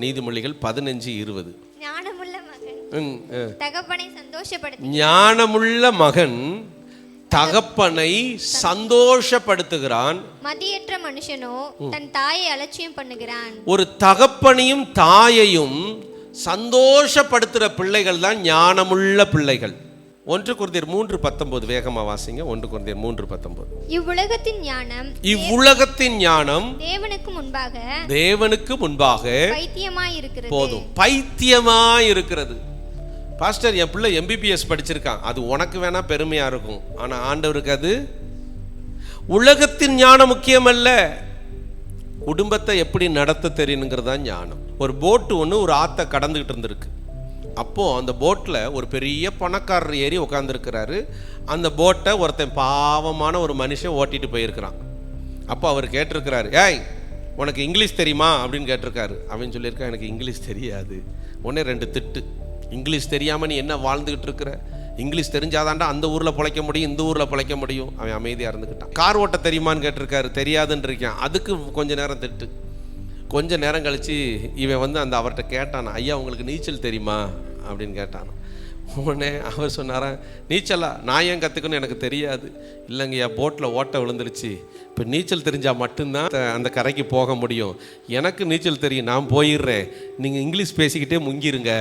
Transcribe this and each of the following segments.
நீதிமொழிகள் 15:20. ஞானமுள்ள மகன் தகப்பனை சந்தோஷப்படுத்துகிறான். மதியற்ற மனுஷனோ தன் தாயை அலட்சியம் பண்ணுகிறான். ஒரு தகப்பனையும் தாயையும் சந்தோஷப்படுத்துற பிள்ளைகள் தான் ஞானமுள்ள பிள்ளைகள். 1 கொரிந்தியர் 3:19 வேகமா வாசிங்க. 1 கொரிந்தியர் 3:19. இவ்வுலகத்தின் ஞானம் தேவனுக்கு முன்பாக பைத்தியமாய் இருக்கிறது. போதும், பைத்தியமாய் இருக்கிறது. பாஸ்டர், என் பிள்ளை MBBS படிச்சிருக்கான், அது உனக்கு வேணா பெருமையா இருக்கும், ஆனா ஆண்டவருக்கு அது உலகத்தின் ஞானம் முக்கியமல்ல. குடும்பத்தை எப்படி நடத்த தெரியணுங்கிறது தான் ஞானம். ஒரு போட்டு ஒன்று ஒரு ஆற்றை கடந்துகிட்டு இருந்திருக்கு. அப்போது அந்த போட்டில் ஒரு பெரிய பணக்காரர் ஏறி உட்காந்துருக்கிறாரு. அந்த போட்டை ஒருத்தன் பாவமான ஒரு மனுஷன் ஓட்டிட்டு போயிருக்கிறான். அப்போ அவர் கேட்டிருக்கிறாரு, ஏய் உனக்கு இங்கிலீஷ் தெரியுமா அப்படின்னு கேட்டிருக்காரு. அவன் சொல்லியிருக்கான், எனக்கு இங்கிலீஷ் தெரியாது. உடனே 2 திட்டு. இங்கிலீஷ் தெரியாமல் நீ என்ன வாழ்ந்துக்கிட்டு இருக்கிற? இங்கிலீஷ் தெரிஞ்சாதாண்டா அந்த ஊரில் பிழைக்க முடியும், இந்த ஊரில் பிழைக்க முடியும். அவன் அமைதியாக இருந்துக்கிட்டான். கார் ஓட்ட தெரியுமான்னு கேட்டிருக்காரு. தெரியாதுன்னு இருக்கான். அதுக்கு கொஞ்ச நேரம் திட்டு. கொஞ்ச நேரம் கழித்து இவன் அந்த அவர்கிட்ட கேட்டானா, ஐயா உங்களுக்கு நீச்சல் தெரியுமா அப்படின்னு கேட்டானா. உடனே அவர் சொன்னாரா, நீச்சலா? நான் ஏன் கற்றுக்கணும், எனக்கு தெரியாது. இல்லைங்கய்யா, போட்டில் ஓட்ட விழுந்துருச்சு, இப்போ நீச்சல் தெரிஞ்சால் மட்டும்தான் அந்த கரைக்கு போக முடியும். எனக்கு நீச்சல் தெரியும், நான் போயிடுறேன், நீங்கள் இங்கிலீஷ் பேசிக்கிட்டே முங்கிருங்க.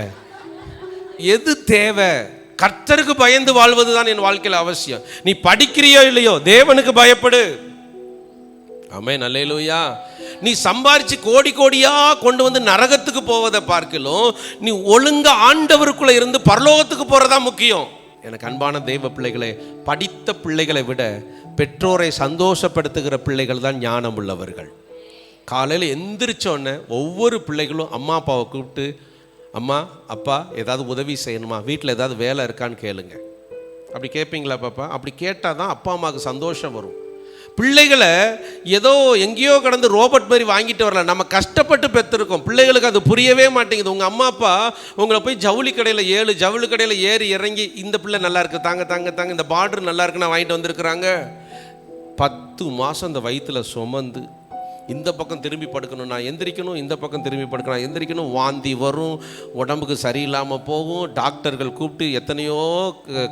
எது தேவை? கர்த்தருக்கு பயந்து வாழ்வது தான் என் வாழ்க்கையில் அவசியம். நீ படிக்கிறியோ இல்லையோ, தேவனுக்கு பயப்படு. ஆமென், அல்லேலூயா. நீ சம்பாரிச்சு கோடி கோடியா கொண்டு வந்து நரகத்துக்கு போவதை பார்க்கலும் நீ ஒழுங்கா ஆண்டவருக்குள்ள இருந்து பரலோகத்துக்கு போறதா முக்கியம். எனக்கு அன்பான தெய்வ பிள்ளைகளே, படித்த பிள்ளைகளை விட பெற்றோரை சந்தோஷப்படுத்துகிற பிள்ளைகள் தான் ஞானம் உள்ளவர்கள். காலையில் எந்திரிச்சோன்னே ஒவ்வொரு பிள்ளைகளும் அம்மா அப்பாவை கூப்பிட்டு, அம்மா அப்பா ஏதாவது உதவி செய்யணுமா, வீட்டில் ஏதாவது வேலை இருக்கான்னு கேளுங்க. அப்படி கேட்பீங்களா பாப்பா? அப்படி கேட்டால் தான் அப்பா அம்மாவுக்கு சந்தோஷம் வரும். பிள்ளைகளை ஏதோ எங்கேயோ கடந்து ரோபோட் மாதிரி வாங்கிட்டு வரல, நம்ம கஷ்டப்பட்டு பெற்றிருக்கோம். பிள்ளைகளுக்கு அது புரியவே மாட்டேங்குது. உங்கள் அம்மா அப்பா உங்களை போய் ஜவுளி கடையில் 7 ஜவுளி கடையில் ஏறி இறங்கி, இந்த பிள்ளை நல்லா இருக்கு, தாங்க தாங்க தாங்க, இந்த பார்டர் நல்லா இருக்குன்னா வாங்கிட்டு வந்திருக்கிறாங்க. 10 மாதம் இந்த வயிற்றில் சுமந்து இந்த பக்கம் திரும்பி படுக்கணும், நான் எந்திரிக்கணும், இந்த பக்கம் திரும்பி படுக்கணும், எந்திரிக்கணும், வாந்தி வரும், உடம்புக்கு சரியில்லாமல் போகும். டாக்டர்கள் கூப்பிட்டு எத்தனையோ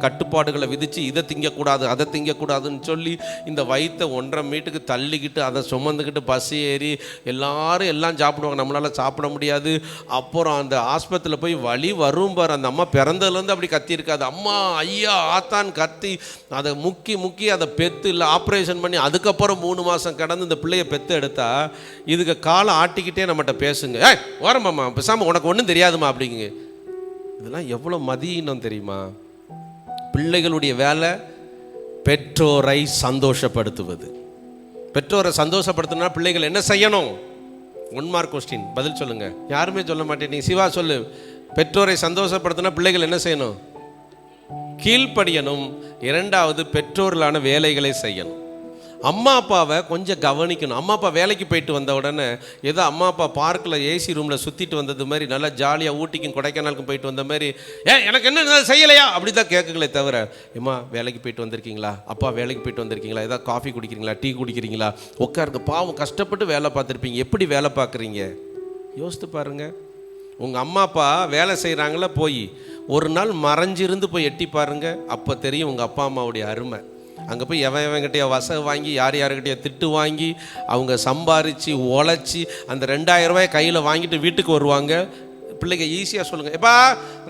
கட்டுப்பாடுகளை விதித்து இதை திங்கக்கூடாது அதை திங்கக்கூடாதுன்னு சொல்லி இந்த வயிற்றை 1.5 மீட்டருக்கு தள்ளிக்கிட்டு அதை சுமந்துக்கிட்டு பசி ஏறி எல்லாரும் எல்லாம் சாப்பிடுவாங்க, நம்மளால் சாப்பிட முடியாது. அப்புறம் அந்த ஆஸ்பத்திரியில் போய் வலி வரும் பார், அந்த அம்மா பிறந்ததுலேருந்து அப்படி கத்தியிருக்காது. அம்மா ஐயா ஆத்தான்னு கத்தி அதை முக்கி அதை பெற்று இல்லை ஆப்ரேஷன் பண்ணி அதுக்கப்புறம் 3 மாதம் கடந்து இந்த பிள்ளையை பெற்று எடுத்தா இதுக்கு காலை ஆட்டிக்கிட்டே நம்மகிட்ட பேசுங்க, ஏய் ஓரம்மாம்மா பேசாமல் உனக்கு ஒன்றும் தெரியாதுமா அப்படிங்க. இதெல்லாம் எவ்வளோ மதியினம் தெரியுமா? பிள்ளைகளுடைய வேலை பெற்றோரை சந்தோஷப்படுத்துவது. பெற்றோரை சந்தோஷப்படுத்தினா பிள்ளைகள் என்ன செய்யணும்? 1 மார்க் கொஸ்டின், பதில் சொல்லுங்க. யாருமே சொல்ல மாட்டேன், சிவா சொல்லு. பெற்றோரை சந்தோஷப்படுத்தினா பிள்ளைகள் என்ன செய்யணும்? கீழ்ப்படியணும். 2வது பெற்றோர்களான வேலைகளை செய்யணும். அம்மா அப்பாவை கொஞ்சம் கவனிக்கணும். அம்மா அப்பா வேலைக்கு போயிட்டு வந்த உடனே ஏதோ அம்மா அப்பா பார்க்கில் ஏசி ரூமில் சுற்றிட்டு வந்தது மாதிரி நல்லா ஜாலியாக ஊட்டிக்கும் கொடைக்கானலுக்கும் போயிட்டு வந்த மாதிரி, எனக்கு என்ன செய்யலையா அப்படி தான் கேட்குங்களே தவிர, ஏம்மா வேலைக்கு போயிட்டு வந்திருக்கீங்களா, அப்பா வேலைக்கு போயிட்டு வந்திருக்கீங்களா, ஏதாவது காஃபி குடிக்கிறீங்களா, டீ குடிக்கிறீங்களா, உட்காருங்க, பாவம் கஷ்டப்பட்டு வேலை பார்த்துருப்பீங்க, எப்படி வேலை பார்க்குறீங்க யோசித்து பாருங்கள். உங்கள் அம்மா அப்பா வேலை செய்கிறாங்களா, போய் ஒரு நாள் மறைஞ்சிருந்து போய் எட்டி பாருங்கள், அப்போ தெரியும் உங்கள் அப்பா அம்மாவுடைய அருமை. அங்கே போய் எவன்கிட்டயோ வசை வாங்கி யார்கிட்டயோ திட்டு வாங்கி அவங்க சம்பாரித்து உழைச்சி அந்த 2000 ரூபாய் கையில் வாங்கிட்டு வீட்டுக்கு வருவாங்க. பிள்ளைங்க ஈஸியாக சொல்லுங்கள், எப்பா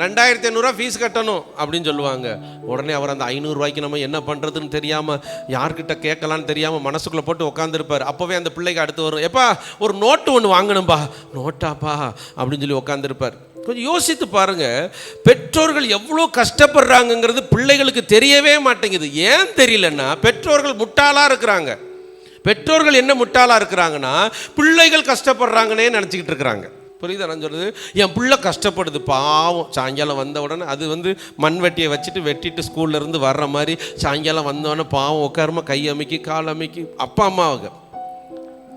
2500 ஃபீஸ் கட்டணும் அப்படின்னு சொல்லுவாங்க. உடனே அவர் அந்த 500 ரூபாய்க்கு நம்ம என்ன பண்ணுறதுன்னு தெரியாமல் யார்கிட்ட கேட்கலான்னு தெரியாமல் மனசுக்குள்ளே போட்டு உட்காந்துருப்பார். அப்போவே அந்த பிள்ளைக்கு அடுத்து வரும், எப்பா ஒரு நோட்டு ஒன்று வாங்கணும்பா. நோட்டாப்பா அப்படின்னு சொல்லி உட்காந்துருப்பார். கொஞ்சம் யோசித்து பாருங்க, பெற்றோர்கள் எவ்வளோ கஷ்டப்படுறாங்கங்கிறது பிள்ளைகளுக்கு தெரியவே மாட்டேங்குது. ஏன் தெரியலன்னா, பெற்றோர்கள் முட்டாளாக இருக்கிறாங்க. பெற்றோர்கள் என்ன முட்டாளாக இருக்கிறாங்கன்னா, பிள்ளைகள் கஷ்டப்படுறாங்கன்னே நினச்சிக்கிட்டு இருக்கிறாங்க. புரியுதா நான் சொல்கிறது? என் பிள்ளை கஷ்டப்படுது பாவம். சாயங்காலம் வந்த உடனே அது மண்வெட்டியை வச்சுட்டு வெட்டிட்டு ஸ்கூல்லேருந்து வர்ற மாதிரி சாயங்காலம் வந்தோடனே பாவம் உட்காருமா கை அமைக்கி கால் அமைக்கி. அப்பா அம்மாவுக்கு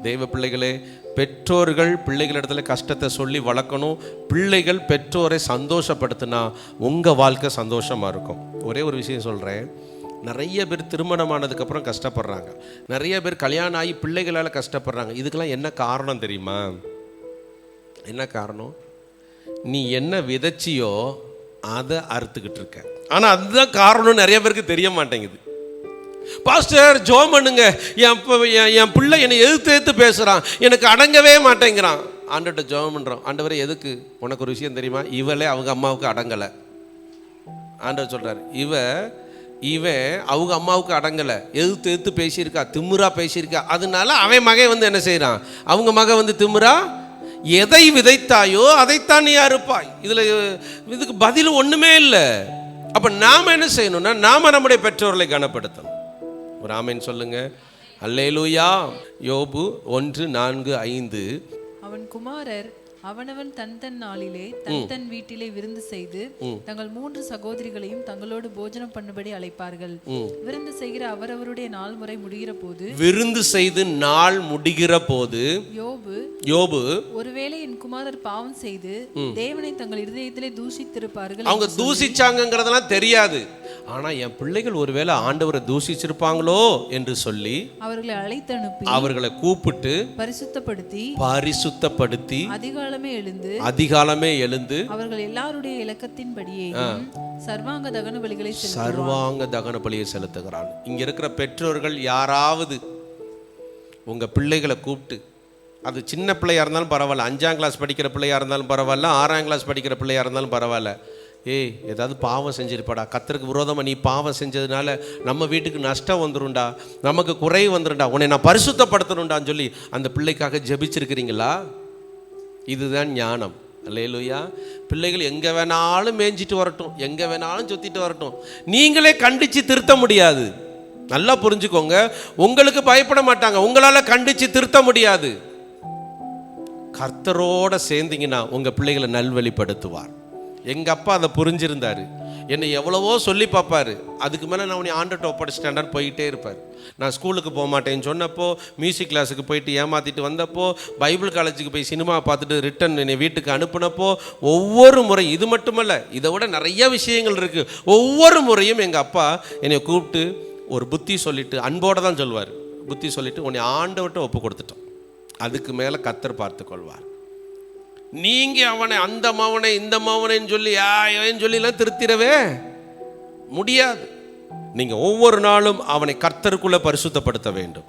தெய்வ பிள்ளைகளே, பெற்றோர்கள் பிள்ளைகளிடத்துல கஷ்டத்தை சொல்லி வளர்க்கணும். பிள்ளைகள் பெற்றோரை சந்தோஷப்படுத்தினா உங்கள் வாழ்க்கை சந்தோஷமாக இருக்கும். ஒரே ஒரு விஷயம் சொல்கிறேன், நிறைய பேர் திருமணமானதுக்கப்புறம் கஷ்டப்படுறாங்க, நிறைய பேர் கல்யாணம் ஆகி பிள்ளைகளால் கஷ்டப்படுறாங்க. இதுக்கெல்லாம் என்ன காரணம் தெரியுமா? என்ன காரணம்? நீ என்ன விதைச்சியோ அதை அறுத்துக்கிட்டு இருக்க. ஆனால் அதுதான் காரணம் நிறைய பேருக்கு தெரிய மாட்டேங்குது. பாஸ்டர் ஜெபம் பண்ணுங்க, என் பிள்ளை என்னை எதிர்த்து பேசுகிறான், எனக்கு அடங்கவே மாட்டேங்கிறான். ஆண்டவர்கிட்ட ஜெபம் பண்ணுறோம். ஆண்டவரே எதுக்கு? உனக்கு ஒரு விஷயம் தெரியுமா? இவளே அவங்க அம்மாவுக்கு அடங்கலை. ஆண்டவர் சொல்கிறார், இவன் அவங்க அம்மாவுக்கு அடங்கலை, எதிர்த்து பேசியிருக்கா, திமிரா பேசியிருக்கா. அதனால அவன் மகன் வந்து என்ன செய்கிறான்? அவங்க மகன் வந்து திமிரா. எதை விதைத்தாயோ அதைத்தான் நீ அறுப்பாய். இதுக்கு பதில் ஒன்றுமே இல்லை. அப்போ நாம் என்ன செய்யணும்னா, நாம் நம்முடைய பெற்றோர்களை கனப்படுத்தணும். ஒரு ஆமென் சொல்லுங்க. அல்லேலூயா. யோபு 1:4-5. அவன் குமாரர் அவனவன் தன் நாளிலே தன் வீட்டிலே விருந்து செய்து தங்கள் 3 சகோதரிகளையும் தங்களோடு போஜனம் பண்ணும்படி அழைப்பார்கள். விருந்து செய்கிற அவரவருடைய நாள் முறை முடிகிற போது, விருந்து செய்து நாள் முடிகிற போது யோபு ஒருவேளை என் குமாரர் பாவம் செய்து தேவனை தங்கள் இருதயத்திலே தூஷித்திருப்பார்கள். அவங்க தூஷிச்சாங்கிறதெல்லாம் தெரியாது. ஆனா என் பிள்ளைகள் ஒருவேளை ஆண்டவரை தூஷிச்சிருப்பாங்களோ என்று சொல்லி அவர்களை அழைத்து அனுப்பி அவர்களை கூப்பிட்டு பரிசுத்தப்படுத்தி அதிகாலமே எழுந்து அவர்கள் எல்லாருடைய இலக்கத்தின்படியே சர்வாங்க தகன பலியை செலுத்துகிறான். இங்க இருக்கிற பெற்றோர்கள் யாராவது உங்க பிள்ளைகளை கூப்பிட்டு, அது சின்ன பிள்ளையா இருந்தாலும் பரவாயில்ல, 5ஆம் கிளாஸ் படிக்கிற பிள்ளையா இருந்தாலும் பரவாயில்ல, 6ஆம் கிளாஸ் படிக்கிற பிள்ளையா இருந்தாலும் பரவாயில்ல, ஏதாவது பாவம் செஞ்சிருப்பாடா, கர்த்தருக்கு விரோதமாக நீ பாவம் செஞ்சதுனால நம்ம வீட்டுக்கு நஷ்டம் வந்துருண்டா, நமக்கு குறை வந்துருண்டா, உன்னை நான் பரிசுத்தப்படுத்தணுண்டான்னு சொல்லி அந்த பிள்ளைக்காக ஜெபிச்சிருக்கிறீங்களா? இதுதான் ஞானம். அல்லேலூயா. பிள்ளைகள் எங்கே வேணாலும் மேய்ஞ்சிட்டு வரட்டும், எங்கே வேணாலும் சுற்றிட்டு வரட்டும், நீங்களே கண்டித்து திருத்த முடியாது. நல்லா புரிஞ்சுக்கோங்க. உங்களுக்கு பயப்பட மாட்டாங்க, உங்களால் கண்டித்து திருத்த முடியாது. கர்த்தரோட சேர்ந்தீங்கன்னா உங்கள் பிள்ளைகளை நல்வழிப்படுத்துவார். எங்கள் அப்பா அதை புரிஞ்சிருந்தார். என்னை எவ்வளவோ சொல்லி பார்ப்பார். அதுக்கு மேலே நான் உன்னை ஆண்டர்ட்ட ஒப்படைச்சிட்டேன்டான்னு போயிட்டே இருப்பார். நான் ஸ்கூலுக்கு போக மாட்டேன்னு சொன்னப்போ, மியூசிக் கிளாஸுக்கு போயிட்டு ஏமாற்றிட்டு வந்தப்போ, பைபிள் காலேஜுக்கு போய் சினிமா பார்த்துட்டு ரிட்டன் என்னை வீட்டுக்கு அனுப்புனப்போ, ஒவ்வொரு முறை, இது மட்டுமல்ல, இதை விட நிறைய விஷயங்கள் இருக்குது, ஒவ்வொரு முறையும் எங்கள் அப்பா என்னை கூப்பிட்டு ஒரு புத்தி சொல்லிவிட்டு, அன்போடு தான் சொல்வார், புத்தி சொல்லிவிட்டு உன்னை ஆண்டவர்கிட்ட ஒப்பு கொடுத்துட்டோம், அதுக்கு மேலே கர்த்தர் பார்த்து கொள்வார். நீங்கள் அவனை அந்த மவனை இந்த மவனைன்னு சொல்லி சொல்லிலாம் திருத்திடவே முடியாது. நீங்கள் ஒவ்வொரு நாளும் அவனை கர்த்தருக்குள்ளே பரிசுத்தப்படுத்த வேண்டும்.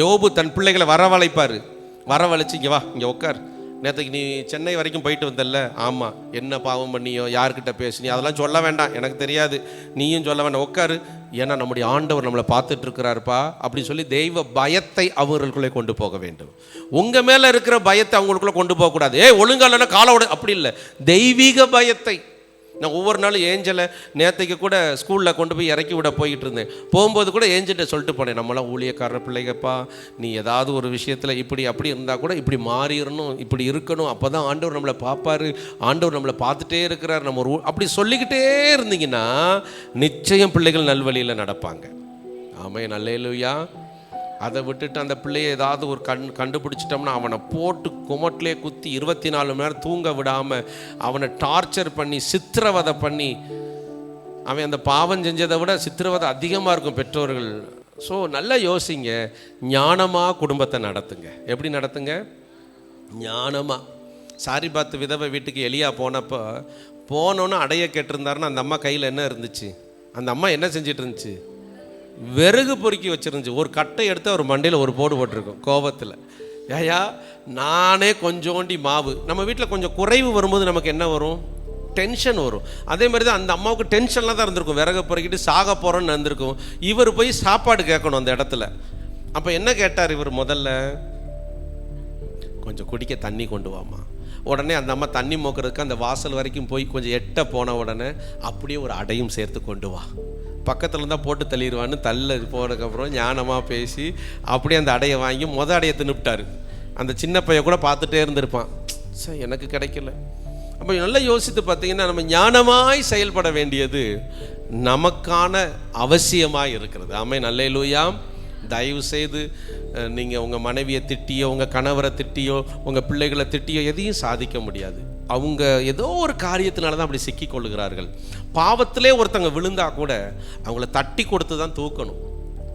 யோபு தன் பிள்ளைகளை வரவழைப்பார். வரவழைச்சு, இங்கே வா, இங்கே உட்கார், நேற்றுக்கு நீ சென்னை வரைக்கும் போயிட்டு வந்தல்ல, ஆமாம், என்ன பாவம் பண்ணியோ, யார்கிட்ட பேசினியோ, அதெல்லாம் சொல்ல வேண்டாம், எனக்கு தெரியாது, நீயும் சொல்ல வேண்டாம், உட்காரு, ஏன்னா நம்முடைய ஆண்டவர் நம்மளை பார்த்துட்டு இருக்கிறாருப்பா அப்படின்னு சொல்லி தெய்வ பயத்தை அவர்களுக்குள்ளே கொண்டு போக வேண்டும். உங்கள் மேலே இருக்கிற பயத்தை அவங்களுக்குள்ளே கொண்டு போகக்கூடாது. ஒழுங்காலன்னா காலோட, அப்படி இல்லை, தெய்வீக பயத்தை. நான் ஒவ்வொரு நாளும் ஏஞ்சலை நேற்றுக்கு கூட ஸ்கூலில் கொண்டு போய் இறக்கி விட போய்கிட்டு இருந்தேன். போகும்போது கூட ஏஞ்சிட்ட சொல்லிட்டு போனேன், நம்மளாம் ஊழியக்காரர் பிள்ளைங்கப்பா, நீ ஏதாவது ஒரு விஷயத்தில் இப்படி அப்படி இருந்தால் கூட இப்படி மாறிடணும், இப்படி இருக்கணும், அப்போ தான் ஆண்டவர் நம்மளை பார்ப்பார், ஆண்டவர் நம்மளை பார்த்துட்டே இருக்கிறார், நம்ம ஒரு அப்படி சொல்லிக்கிட்டே இருந்தீங்கன்னா நிச்சயம் பிள்ளைகள் நல்வழியில் நடப்பாங்க. ஆமென். அல்லேலூயா. அதை விட்டுட்டு அந்த பிள்ளையை ஏதாவது ஒரு கண்டுபிடிச்சிட்டோம்னா அவனை போட்டு குமட்டிலே குத்தி 24 மணி நேரம் தூங்க விடாமல் அவனை டார்ச்சர் பண்ணி சித்திரவதை பண்ணி, அவன் அந்த பாவம் செஞ்சதை விட சித்திரவதை அதிகமாக இருக்கும் பெற்றோர்கள். ஸோ நல்லா யோசிங்க, ஞானமாக குடும்பத்தை நடத்துங்க. எப்படி நடத்துங்க? ஞானமாக. சாரிபாத் விதவை வீட்டுக்கு எலியா போனப்போ, போனோன்னு அடைய கேட்டிருந்தாருன்னா அந்த அம்மா கையில் என்ன இருந்துச்சு? அந்த அம்மா என்ன செஞ்சிட்டு இருந்துச்சு? விறகு பொறுக்கி வச்சிருந்துச்சு. ஒரு கட்டை எடுத்து ஒரு மண்டையில் ஒரு போடு போட்டிருக்கோம் கோபத்தில். ஏயா, நானே கொஞ்சோண்டி மாவு, நம்ம வீட்டில் கொஞ்சம் குறைவு வரும்போது நமக்கு என்ன வரும்? டென்ஷன் வரும். அதே மாதிரி தான் அந்த அம்மாவுக்கு டென்ஷனில் தான் இருந்திருக்கும், விறகு பொறுக்கிட்டு சாக போகிறோன்னு இருந்திருக்கும். இவர் போய் சாப்பாடு கேட்கணும் அந்த இடத்துல. அப்போ என்ன கேட்டார் இவர்? முதல்ல கொஞ்சம் குடிக்க தண்ணி கொண்டு வாமா. உடனே அந்த அம்மா தண்ணி மோக்கிறதுக்கு அந்த வாசல் வரைக்கும் போய் கொஞ்சம் எட்ட போன உடனே அப்படியே ஒரு அடையும் சேர்த்து கொண்டு வா, பக்கத்தில் இருந்தால் போட்டு தள்ளிடுவான்னு தள்ள போனதுக்கப்புறம் ஞானமாக பேசி அப்படியே அந்த அடையை வாங்கி அடையை தின்னுப்பிட்டார். அந்த சின்ன பையன் கூட பார்த்துட்டே இருந்திருப்பான், சார் எனக்கு கிடைக்கல. அப்போ நல்லா யோசித்து பார்த்தீங்கன்னா நம்ம ஞானமாய் செயல்பட வேண்டியது நமக்கான அவசியமாக இருக்கிறது. ஆமென். அல்லேலூயா. தயவு செய்து நீங்கள் உங்கள் மனைவியை திட்டியோ, உங்கள் கணவரை திட்டியோ, உங்கள் பிள்ளைகளை திட்டியோ எதையும் சாதிக்க முடியாது. அவங்க ஏதோ ஒரு காரியத்தினால தான் அப்படி சிக்கி கொள்ளுகிறார்கள். பாவத்திலே ஒருத்தங்க விழுந்தா கூட அவங்கள தட்டி கொடுத்து தான் தூக்கணும்,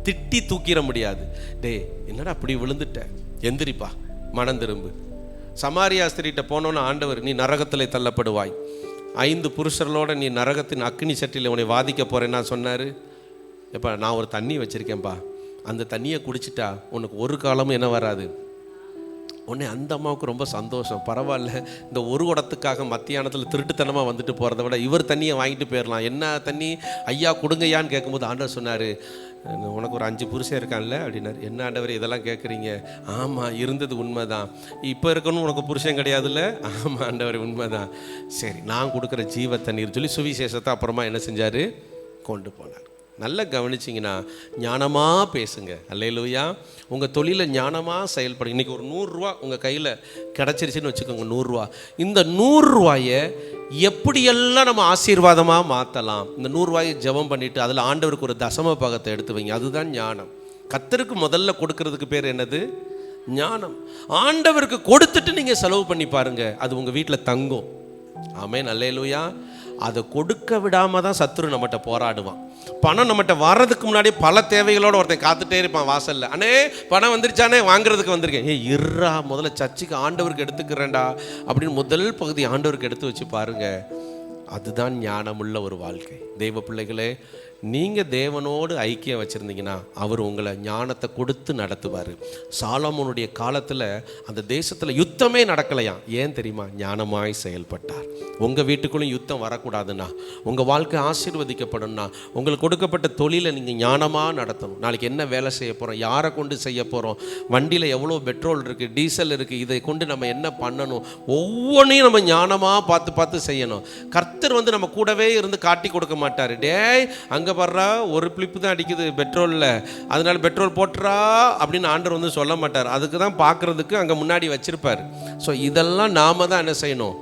திட்டி தூக்கிட முடியாது. டே என்னடா அப்படி விழுந்துட்ட, எந்திரிப்பா, மனம் திரும்பு, சமாரியா ஸ்திரீட்ட போனோன்னு ஆண்டவர், நீ நரகத்திலே தள்ளப்படுவாய், 5 புருஷர்களோட நீ நரகத்தின் அக்னி சட்டியில் உன்னை வாதிக்க போகிறேன்னா சொன்னார். எப்பா நான் ஒரு தண்ணி வச்சுருக்கேன்ப்பா, அந்த தண்ணியை குடிச்சிட்டா உனக்கு ஒரு காலமும் என்ன வராது. உடனே அந்த அம்மாவுக்கு ரொம்ப சந்தோஷம். பரவாயில்ல, இந்த ஒரு குடத்துக்காக மத்தியானத்தில் திருட்டுத்தனமாக வந்துட்டு போகிறத விட இவர் தண்ணியை வாங்கிட்டு போயிடலாம். என்ன தண்ணி ஐயா கொடுங்கய்யான்னு கேட்கும்போது ஆண்டவர் சொன்னார், உனக்கு ஒரு 5 புருஷன் இருக்கான்ல அப்படின்னாரு. என்ன ஆண்டவர் இதெல்லாம் கேட்குறீங்க? ஆமாம், இருந்தது உண்மைதான். இப்போ இருக்கணும் உனக்கு புருஷன் கிடையாதுல்ல? ஆமாம் ஆண்டவர் உண்மைதான். சரி, நான் கொடுக்குற ஜீவ தண்ணீர் சொல்லி சுவிசேஷத்தை அப்புறமா என்ன செஞ்சார், கொண்டு போனார். நல்லா கவனிச்சிங்கன்னா ஞானமாக பேசுங்க. அல்லேலூயா. உங்கள் தொழிலில் ஞானமாக செயல்படுங்க. இன்றைக்கி ஒரு 100 ரூபா உங்கள் கையில் கிடச்சிருச்சுன்னு வச்சுக்கோங்க. 100 ரூபா. இந்த 100 ரூபாயை எப்படியெல்லாம் நம்ம ஆசீர்வாதமாக மாற்றலாம். இந்த 100 ரூபாயை ஜெபம் பண்ணிவிட்டு அதில் ஆண்டவருக்கு ஒரு தசம பாகத்தை எடுத்து வைங்க. அதுதான் ஞானம். கர்த்தருக்கு முதல்ல கொடுக்கறதுக்கு பேர் என்னது? ஞானம். ஆண்டவருக்கு கொடுத்துட்டு நீங்கள் செலவு பண்ணி பாருங்கள், அது உங்கள் வீட்டில் தங்கும். ஆமென். அல்லேலூயா. அதை கொடுக்க விடாமல் தான் சத்துரு நம்மகிட்ட போராடுவான். பணம் நம்மகிட்ட வர்றதுக்கு முன்னாடி பல தேவைகளோடு ஒருத்தன் காத்துட்டே இருப்பான் வாசலில். அண்ணே பணம் வந்துருச்சானே, வாங்குறதுக்கு வந்திருக்கேன். இருறா, முதல்ல சர்ச்சுக்கு ஆண்டவருக்கு எடுத்துக்கிறேன்டா அப்படின்னு முதல் பகுதி ஆண்டவருக்கு எடுத்து வச்சு பாருங்க. அதுதான் ஞானமுள்ள ஒரு வாழ்க்கை. தெய்வ பிள்ளைகளே, நீங்கள் தேவனோடு ஐக்கியம் வச்சுருந்தீங்கன்னா அவர் உங்களை ஞானத்தை கொடுத்து நடத்துவார். சாலமோனுடைய காலத்தில் அந்த தேசத்தில் யுத்தமே நடக்கலையாம். ஏன் தெரியுமா? ஞானமாய் செயல்பட்டார். உங்கள் வீட்டுக்குள்ளேயும் யுத்தம் வரக்கூடாதுன்னா, உங்கள் வாழ்க்கை ஆசீர்வதிக்கப்படணும்னா, உங்களுக்கு கொடுக்கப்பட்ட தொழிலை நீங்கள் ஞானமாக நடத்தணும். நாளைக்கு என்ன வேலை செய்ய போகிறோம், யாரை கொண்டு செய்ய போகிறோம், வண்டியில் எவ்வளோ பெட்ரோல் இருக்குது, டீசல் இருக்குது, இதை கொண்டு நம்ம என்ன பண்ணணும், ஒவ்வொன்றையும் நம்ம ஞானமாக பார்த்து பார்த்து செய்யணும். கர்த்தர் நம்ம கூடவே இருந்து காட்டி கொடுக்க மாட்டார். டேய் அங்கே படுறா, ஒரு பிளிப்பு தான் அடிக்குது பெட்ரோலில், அதனால பெட்ரோல் போட்டுறா அப்படின்னு ஆண்டவர் சொல்ல மாட்டார். அதுக்கு தான் பார்க்குறதுக்கு அங்கே முன்னாடி வச்சிருப்பார். ஸோ இதெல்லாம் நாம தான் என்ன செய்யணும்?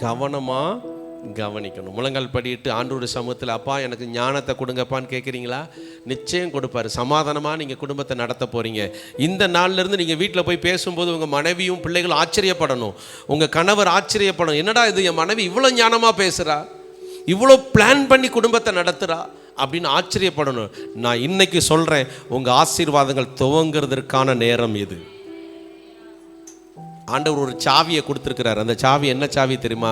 கவனமாக கவனிக்கணும். முழங்கால் படிட்டு ஆண்டவருடைய சமூகத்தில், அப்பா எனக்கு ஞானத்தை கொடுங்கப்பான்னு கேட்குறீங்களா? நிச்சயம் கொடுப்பாரு. சமாதானமாக நீங்கள் குடும்பத்தை நடத்த போகிறீங்க. இந்த நாள்லேருந்து நீங்கள் வீட்டில் போய் பேசும்போது உங்கள் மனைவியும் பிள்ளைகளும் ஆச்சரியப்படணும், உங்கள் கணவர் ஆச்சரியப்படணும். என்னடா இது, என் மனைவி இவ்வளோ ஞானமாக பேசுகிறா, இவ்வளோ பிளான் பண்ணி குடும்பத்தை நடத்துகிறா அப்படின்னு ஆச்சரியப்படணும். நான் இன்னைக்கு சொல்கிறேன், உங்கள் ஆசீர்வாதங்கள் துவங்கிறதுக்கான நேரம் இது. ஆண்டவர் ஒரு சாவியை கொடுத்துருக்கிறார். அந்த சாவி என்ன சாவி தெரியுமா?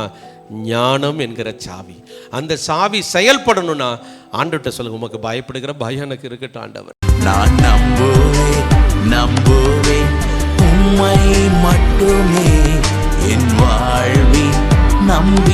ஞானம் என்கிற சாவி. அந்த சாவி செயல்படணும்னா ஆண்டவர்கிட்ட சொல்லுங்க, உமக்கு பயப்படுகிற பயம் எனக்கு இருக்கட்டும் ஆண்டவர். நான் நம்புவேன் உம்மை மட்டுமே என் வாழ்வில் நம்பி